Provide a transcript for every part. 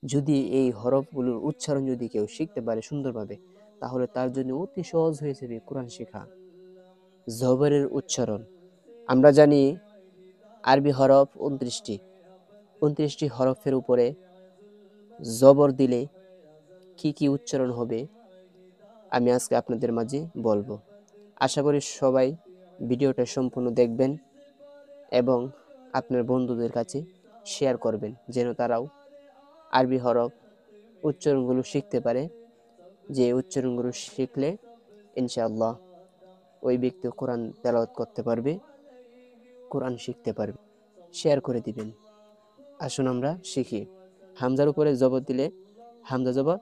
যদি এই হরফগুলোর উচ্চারণ যদি কেউ শিখতে পারে সুন্দরভাবে, তাহলে তার জন্য অতি সহজ হয়ে যাবে কোরআন শেখা। জবরের উচ্চারণ আমরা জানি আরবি হরফ 29টি। 29টি হরফের উপরে জবর দিলে কি কি উচ্চারণ হবে আমি আজকে আপনাদের মাঝে বলবো। আশা করি সবাই ভিডিওটা সম্পূর্ণ দেখবেন এবং আপনার বন্ধুদের কাছে শেয়ার করবেন, যেন তারাও আরবি হরফ উচ্চারণগুলো শিখতে পারে। যে উচ্চারণগুলো শিখলে ইনশাআল্লাহ ওই ব্যক্তি কোরআন তেলাওয়াত করতে পারবে, কোরআন শিখতে পারবে। শেয়ার করে দিবেন। আসুন আমরা শিখি। হামজার উপরে জবর দিলে হামজা জবর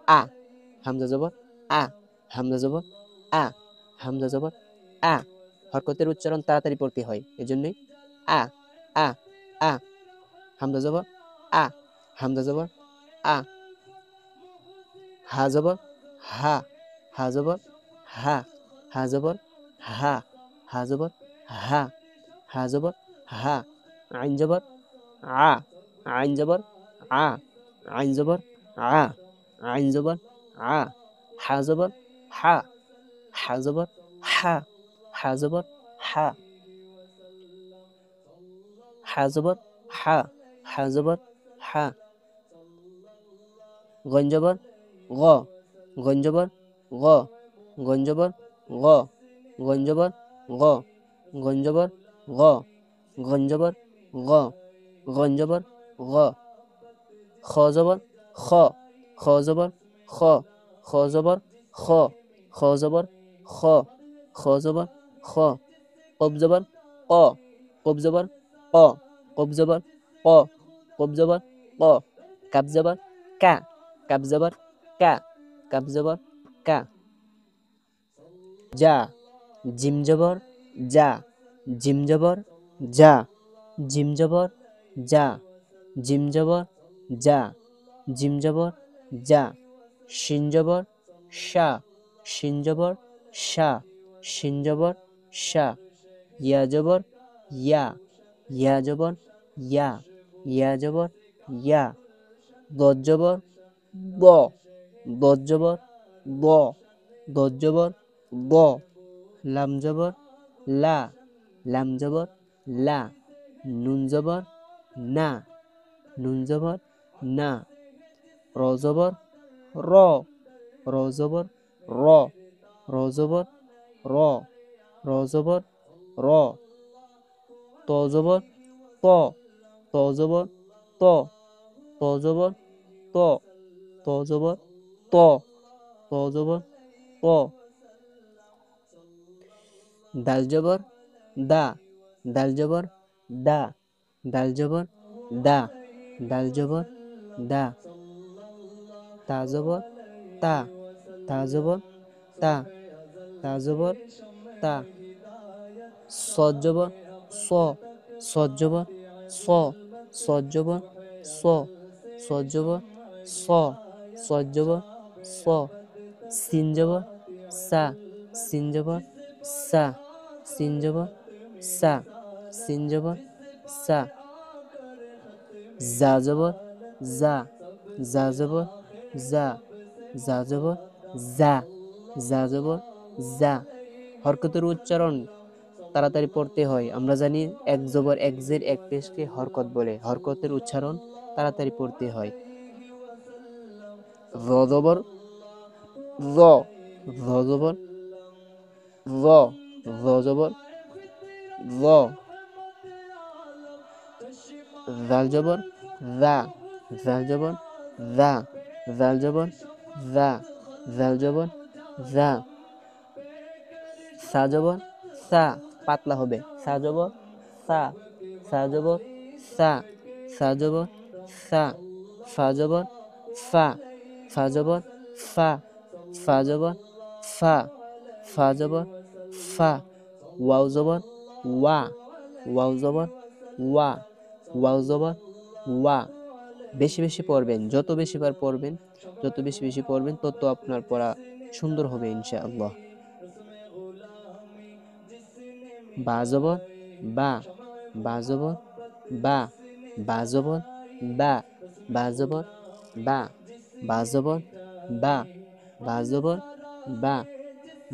আ, হামজা জবর আ, হামজা জবর আ, হামজা জবর আ। হরকতের উচ্চারণ তাড়াতাড়ি পড়তে হয়, এজন্যই আ আ আ। হামজা জবর আ, হামজা জবর আ। হা জবর হা, হা জবর হা, হা জবর হা, হা জবর হা, হা জবর হা। আইন জবর আ, আইন জবর আ, আইন জবর আ, আইন জবর আ। হা জবর হা, হা জবর হা, হা জবর হা, হা জবর হা, হা জবর হা। গইন জবর গ, গইন জবর গ, গইন জবর গ, গইন জবর গ, গইন জবর গ, গইন জবর গ, গইন জবর গ। খ জবর খ, খ জবর খ, খ জবর খ, খ জবর খ, খ জবর খ। কব জবর ক, কব জবর ক, কব জবর ক, কব জবর ক। কাব জবর কা, কাব জবর কা, কাব জবর কা। যা, জিম জবর যা, জিম জবর যা, জিম জবর যা, জিম জবর যা, জিম জবর যা। শিন জবর শা, শিন জবর শা, শিন জবর শা। ইয়া জবর ইয়া, ইয়া জবর ইয়া, ইয়া জবর ইয়া। দজ জবর দ, দজ জবর দ, দজ জবর দ। লাম জবর লা, লাম জবর লা। নুন জবর না, নুন জবর না। র জবর র, র জবর র, র জবর র, র জবর র। ত জবর ত, ত জবর ত, ত জবর ত, ত জবর ত, ত জবর ত। দাল জবর দা, দাল জবর দা, দাল জবর দা, দাল জবর দা। তা জবর তা, তা জবর তা, তা জবর তা। সদ জবর স, সদ জবর স, সদ জবর স, সদ জবর স, সদ জবর স। সিন জবর সা, সিন জবর সা, সিন জবর সা, সিন জবর সা। জা জবর যা, যা জবর যা, যা জবর যা, যা জবর যা। হরকতের উচ্চারণ তাড়াতাড়ি পড়তে হয়। আমরা জানি এক জবর এক জের এক পেশকে হরকত বলে। হরকতের উচ্চারণ তাড়াতাড়ি পড়তে হয়। র জবর র, র জবর র, র জবর র। জাল জবর যা, জাল জবর যা, জাল জবর যা, জাল জবর যা। সা জবর সা, পাতলা হবে। সা জবর সা, সা জবর সা, সা জবর সা। ফা জবর ফা, ফা জবর ফা, ফা জবর ফা, ফা জবর ফা। ওয়াও জবর ওয়া, ওয়াও জবর ওয়া, ওয়াও জবর ওয়া। বেশি বেশি পড়বেন, যত বেশিবার পড়বেন, যত বেশি বেশি পড়বেন তত আপনার পড়া সুন্দর হবে ইনশাআল্লাহ। বা জবর বা, বা জবর বা, বা জবর বা, বা জবর বা, বা জবর বা, বা জবর বা,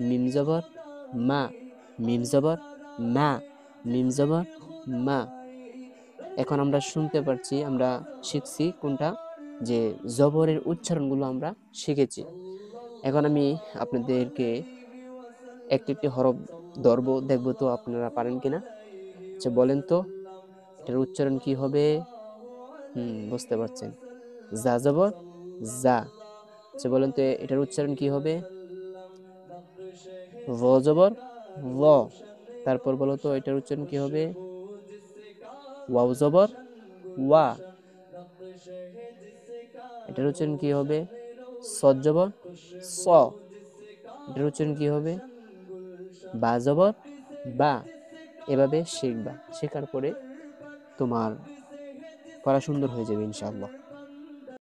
মিম জবর মা, মিম জবর মা, মিম জবর মা। এখন আমরা শুনতে পারছি, আমরা শিখছি কোনটা, যে জবরের উচ্চারণগুলো আমরা শিখেছি। এখন আমি আপনাদেরকে একটি একটি হরফ ধরবো, দেখবো তো আপনারা পারেন কিনা। আচ্ছা বলেন তো এটার উচ্চারণ কি হবে? বুঝতে পারছেন। যা জবর যা। আচ্ছা বলেন তো এটার উচ্চারণ কি হবে? ভ জবর ভ। তারপর বলো তো এটার উচ্চারণ কি হবে? ওয়াও জবর ওয়া। এটার উচ্চারণ কি হবে? সদ জবর স। এটার উচ্চারণ কি হবে? বা জবর বা। এভাবে শিখবা, শেখার পরে তোমার পড়া সুন্দর হয়ে যাবে ইনশাআল্লাহ।